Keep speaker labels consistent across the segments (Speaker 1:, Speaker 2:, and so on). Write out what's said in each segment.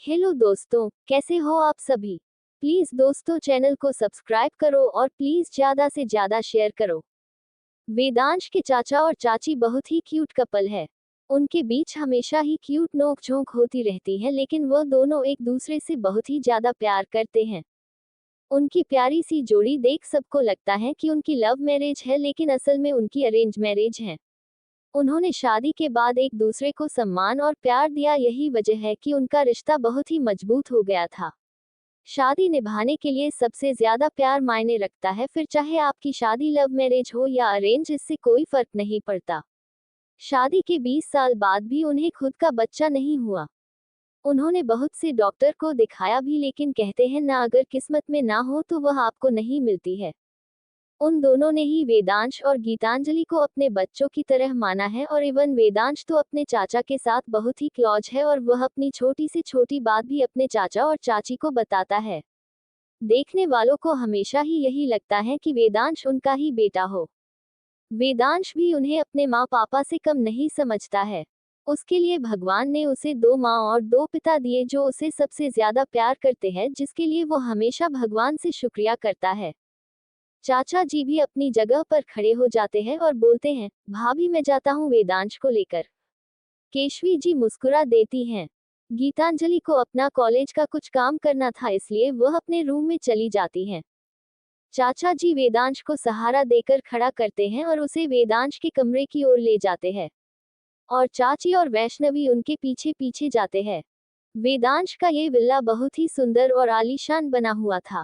Speaker 1: Hello दोस्तों, कैसे हो आप सभी। प्लीज दोस्तों चैनल को सब्सक्राइब करो और प्लीज ज्यादा से ज्यादा शेयर करो। वेदांश के चाचा और चाची बहुत ही क्यूट कपल है। उनके बीच हमेशा ही क्यूट नोक-झोंक होती रहती है, लेकिन वह दोनों एक दूसरे से बहुत ही ज्यादा प्यार करते हैं। उनकी प्यारी सी जोड़ी देख सबको लगता है कि उनकी लव मैरिज है, लेकिन असल में उनकी अरेंज मैरिज है। उन्होंने शादी के बाद एक दूसरे को सम्मान और प्यार दिया, यही वजह है कि उनका रिश्ता बहुत ही मजबूत हो गया था। शादी निभाने के लिए सबसे ज्यादा प्यार मायने रखता है, फिर चाहे आपकी शादी लव मैरिज हो या अरेंज, इससे कोई फर्क नहीं पड़ता। शादी के 20 साल बाद भी उन्हें खुद का बच्चा नहीं हुआ। उन्होंने बहुत से डॉक्टर को दिखाया भी, लेकिन कहते हैं ना, अगर किस्मत में ना हो तो वह आपको नहीं मिलती है। उन दोनों ने ही वेदांश और गीतांजलि को अपने बच्चों की तरह माना है, और इवन वेदांश तो अपने चाचा के साथ बहुत ही क्लोज है और वह अपनी छोटी से छोटी बात भी अपने चाचा और चाची को बताता है। देखने वालों को हमेशा ही यही लगता है कि वेदांश उनका ही बेटा हो। वेदांश भी उन्हें अपने माँ पापा से कम नहीं समझता है। उसके लिए भगवान ने उसे 2 माँ और 2 पिता दिए जो उसे सबसे ज्यादा प्यार करते हैं, जिसके लिए वो हमेशा भगवान से शुक्रिया करता है। चाचा जी भी अपनी जगह पर खड़े हो जाते हैं और बोलते हैं, भाभी मैं जाता हूँ वेदांश को लेकर। केशवी जी मुस्कुरा देती हैं। गीतांजलि को अपना कॉलेज का कुछ काम करना था, इसलिए वह अपने रूम में चली जाती हैं। चाचा जी वेदांश को सहारा देकर खड़ा करते हैं और उसे वेदांश के कमरे की ओर ले जाते हैं, और चाची और वैष्णवी उनके पीछे पीछे जाते हैं। वेदांश का ये विला बहुत ही सुंदर और आलीशान बना हुआ था।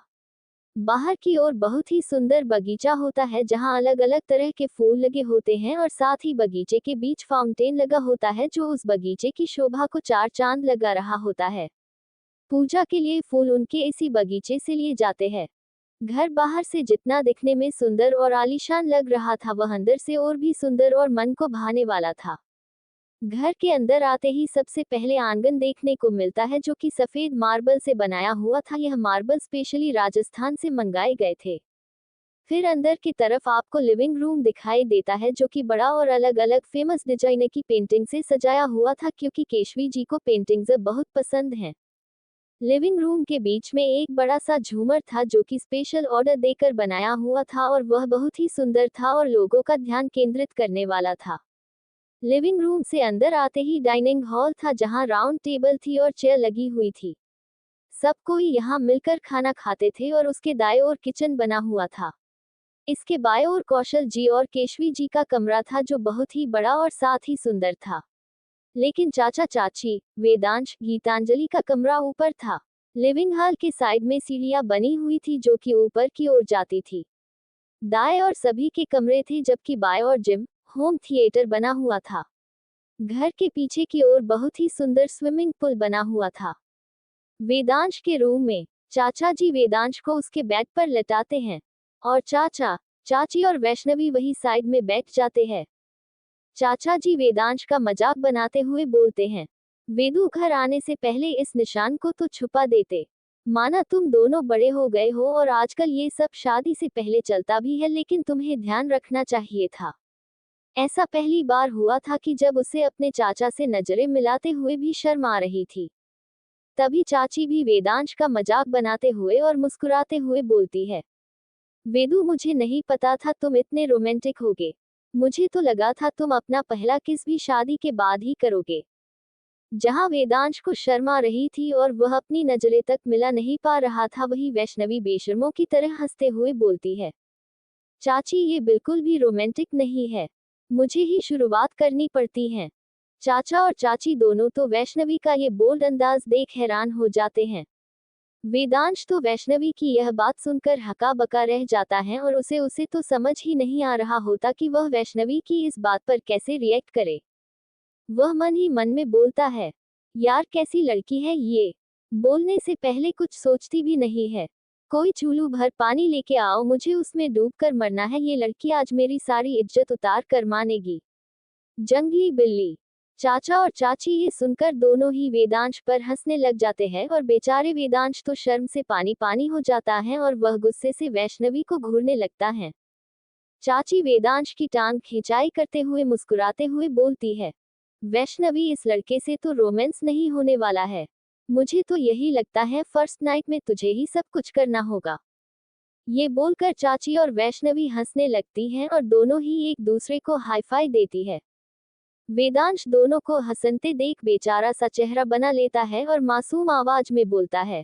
Speaker 1: बाहर की ओर बहुत ही सुंदर बगीचा होता है, जहां अलग अलग तरह के फूल लगे होते हैं, और साथ ही बगीचे के बीच फाउंटेन लगा होता है जो उस बगीचे की शोभा को 4 चांद लगा रहा होता है। पूजा के लिए फूल उनके इसी बगीचे से लिए जाते हैं। घर बाहर से जितना दिखने में सुंदर और आलीशान लग रहा था, वह अंदर से और भी सुंदर और मन को भाने वाला था। घर के अंदर आते ही सबसे पहले आंगन देखने को मिलता है, जो कि सफेद मार्बल से बनाया हुआ था। यह मार्बल स्पेशली राजस्थान से मंगाए गए थे। फिर अंदर की तरफ आपको लिविंग रूम दिखाई देता है, जो कि बड़ा और अलग अलग फेमस डिजाइनर की पेंटिंग से सजाया हुआ था, क्योंकि केशवी जी को पेंटिंग्स बहुत पसंद हैं। लिविंग रूम के बीच में एक बड़ा सा झूमर था, जो कि स्पेशल ऑर्डर देकर बनाया हुआ था, और वह बहुत ही सुंदर था और लोगों का ध्यान केंद्रित करने वाला था। लिविंग रूम से अंदर आते ही डाइनिंग हॉल था, जहां राउंड टेबल थी और चेयर लगी हुई थी। सब कोई यहां मिलकर खाना खाते थे, और उसके दाएं ओर किचन बना हुआ था। इसके बाएं ओर कौशल जी और केशवी जी का कमरा था, जो बहुत ही बड़ा और साथ ही सुंदर था। लेकिन चाचा चाची, वेदांश, गीतांजलि का कमरा ऊपर था। लिविंग हॉल के साइड में सीढ़ियां बनी हुई थी, जो कि ऊपर की ओर जाती थी। दाएं और सभी के कमरे थे, जबकि बाएं और जिम, होम थिएटर बना हुआ था। घर के पीछे की ओर बहुत ही सुंदर स्विमिंग पूल बना हुआ था। वेदांश के रूम में चाचा जी वेदांश को उसके बेड पर लेटाते हैं, और चाचा, चाची और वैष्णवी वही साइड में बैठ जाते हैं। चाचा जी वेदांश का मजाक बनाते हुए बोलते हैं, वेदू घर आने से पहले इस निशान को तो छुपा देते। माना तुम दोनों बड़े हो गए हो और आजकल ये सब शादी से पहले चलता भी है, लेकिन तुम्हें ध्यान रखना चाहिए था। ऐसा पहली बार हुआ था कि जब उसे अपने चाचा से नजरें मिलाते हुए भी शर्म आ रही थी। तभी चाची भी वेदांश का मजाक बनाते हुए और मुस्कुराते हुए बोलती है, वेदू मुझे नहीं पता था तुम इतने रोमांटिक होगे। मुझे तो लगा था तुम अपना पहला किस भी शादी के बाद ही करोगे। जहां वेदांश को शर्म आ रही थी और वह अपनी नजरें तक मिला नहीं पा रहा था, वही वैष्णवी बेशर्मों की तरह हंसते हुए बोलती है, चाची ये बिल्कुल भी रोमांटिक नहीं है। मुझे ही शुरुआत करनी पड़ती है। चाचा और चाची दोनों तो वैष्णवी का ये बोल्ड अंदाज देख हैरान हो जाते हैं। वेदांश तो वैष्णवी की यह बात सुनकर हका बका रह जाता है, और उसे उसे तो समझ ही नहीं आ रहा होता कि वह वैष्णवी की इस बात पर कैसे रिएक्ट करे। वह मन ही मन में बोलता है, यार कैसी लड़की है ये, बोलने से पहले कुछ सोचती भी नहीं है। कोई चूल्हू भर पानी लेके आओ, मुझे उसमें डूबकर मरना है। ये लड़की आज मेरी सारी इज्जत उतार कर मानेगी। जंगली बिल्ली। चाचा और चाची ये सुनकर दोनों ही वेदांश पर हंसने लग जाते हैं, और बेचारे वेदांश तो शर्म से पानी पानी हो जाता है और वह गुस्से से वैष्णवी को घूरने लगता है। चाची वेदांश की टांग खिंचाई करते हुए मुस्कुराते हुए बोलती है, वैष्णवी इस लड़के से तो रोमांस नहीं होने वाला है। मुझे तो यही लगता है फर्स्ट नाइट में तुझे ही सब कुछ करना होगा। ये बोलकर चाची और वैष्णवी हंसने लगती हैं और दोनों ही एक दूसरे को हाईफाई देती है। वेदांश दोनों को हंसते देख बेचारा सा चेहरा बना लेता है और मासूम आवाज में बोलता है,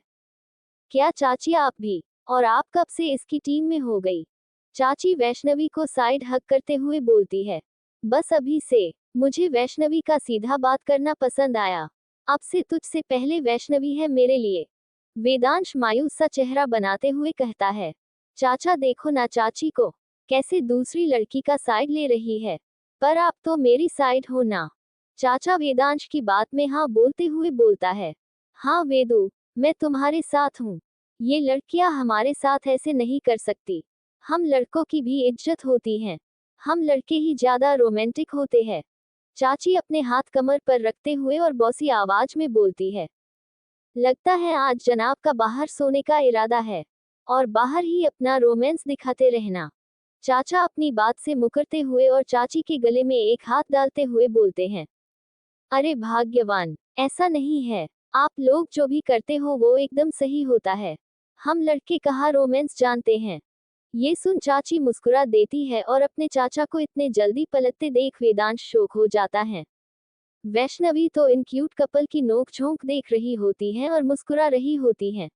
Speaker 1: क्या चाची आप भी? और आप कब से इसकी टीम में हो गई? चाची वैष्णवी को साइड हग करते हुए बोलती है, बस अभी से। मुझे वैष्णवी का सीधा बात करना पसंद आया। अब से तुझसे पहले वैष्णवी है मेरे लिए। वेदांश मायूस सा चेहरा बनाते हुए कहता है, चाचा देखो ना चाची को, कैसे दूसरी लड़की का साइड ले रही है। पर आप तो मेरी साइड हो ना। चाचा वेदांश की बात में हाँ बोलते हुए बोलता है, हाँ वेदू, मैं तुम्हारे साथ हूँ। ये लड़कियां हमारे साथ ऐसे नहीं कर सकती। हम लड़कों की भी इज्जत होती है। हम लड़के ही ज्यादा रोमांटिक होते हैं। चाची अपने हाथ कमर पर रखते हुए और बॉसी आवाज में बोलती है, लगता है आज जनाब का बाहर सोने का इरादा है और बाहर ही अपना रोमांस दिखाते रहना। चाचा अपनी बात से मुकरते हुए और चाची के गले में एक हाथ डालते हुए बोलते हैं, अरे भाग्यवान, ऐसा नहीं है। आप लोग जो भी करते हो वो एकदम सही होता है। हम लड़के कहाँ रोमांस जानते हैं। ये सुन चाची मुस्कुरा देती है और अपने चाचा को इतने जल्दी पलटते देख वेदांश शौक हो जाता है। वैष्णवी तो इन क्यूट कपल की नोक-झोंक देख रही होती है और मुस्कुरा रही होती है।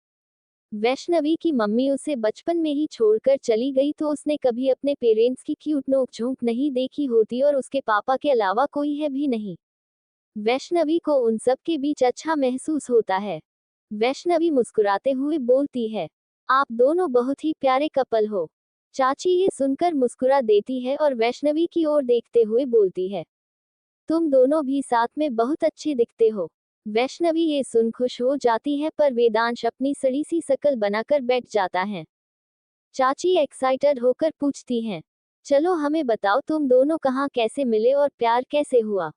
Speaker 1: वैष्णवी की मम्मी उसे बचपन में ही छोड़कर चली गई तो उसने कभी अपने पेरेंट्स की क्यूट नोक-झोंक नहीं देखी होती और उसके पापा के अलावा कोई है भी नहीं। वैष्णवी को उन सब के बीच अच्छा महसूस होता है। वैष्णवी मुस्कुराते हुए बोलती है, आप दोनों बहुत ही प्यारे कपल हो। चाची ये सुनकर मुस्कुरा देती है और वैष्णवी की ओर देखते हुए बोलती है, तुम दोनों भी साथ में बहुत अच्छे दिखते हो। वैष्णवी ये सुन खुश हो जाती है पर वेदांश अपनी सड़ी सी शकल बनाकर बैठ जाता है। चाची एक्साइटेड होकर पूछती हैं, चलो हमें बताओ तुम दोनों कहाँ कैसे मिले और प्यार कैसे हुआ।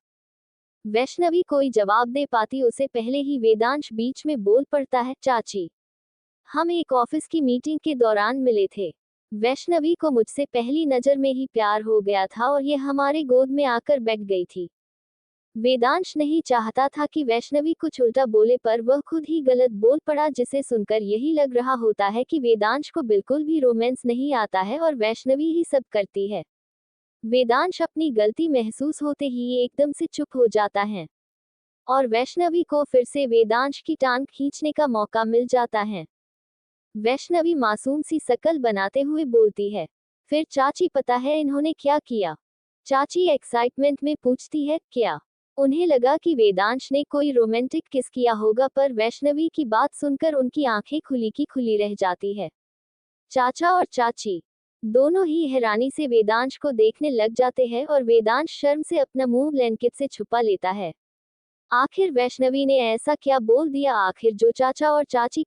Speaker 1: वैष्णवी कोई जवाब दे पाती उसे पहले ही वेदांश बीच में बोल पड़ता है, चाची, हम एक ऑफिस की मीटिंग के दौरान मिले थे। वैष्णवी को मुझसे पहली नजर में ही प्यार हो गया था और ये हमारे गोद में आकर बैठ गई थी। वेदांश नहीं चाहता था कि वैष्णवी कुछ उल्टा बोले पर वह खुद ही गलत बोल पड़ा जिसे सुनकर यही लग रहा होता है कि वेदांश को बिल्कुल भी रोमांस नहीं आता है और वैष्णवी ही सब करती है। वेदांश अपनी गलती महसूस होते ही एकदम से चुप हो जाता है और वैष्णवी को फिर से वेदांश की टांग खींचने का मौका मिल जाता है। वैष्णवी मासूम सी शकल बनाते हुए बोलती है, फिर चाची पता है इन्होंने क्या किया? चाची एक्साइटमेंट में पूछती है, क्या? उन्हें लगा कि वेदांश ने कोई रोमांटिक किस किया होगा पर वैष्णवी की बात सुनकर उनकी आंखें खुली की खुली रह जाती है। चाचा और चाची दोनों ही हैरानी से वेदांश को देखने लग जाते हैं और वेदांश शर्म से अपना मुंह ब्लैंकेट से छुपा लेता है। आखिर वैष्णवी ने ऐसा क्या बोल दिया आखिर जो चाचा और चाची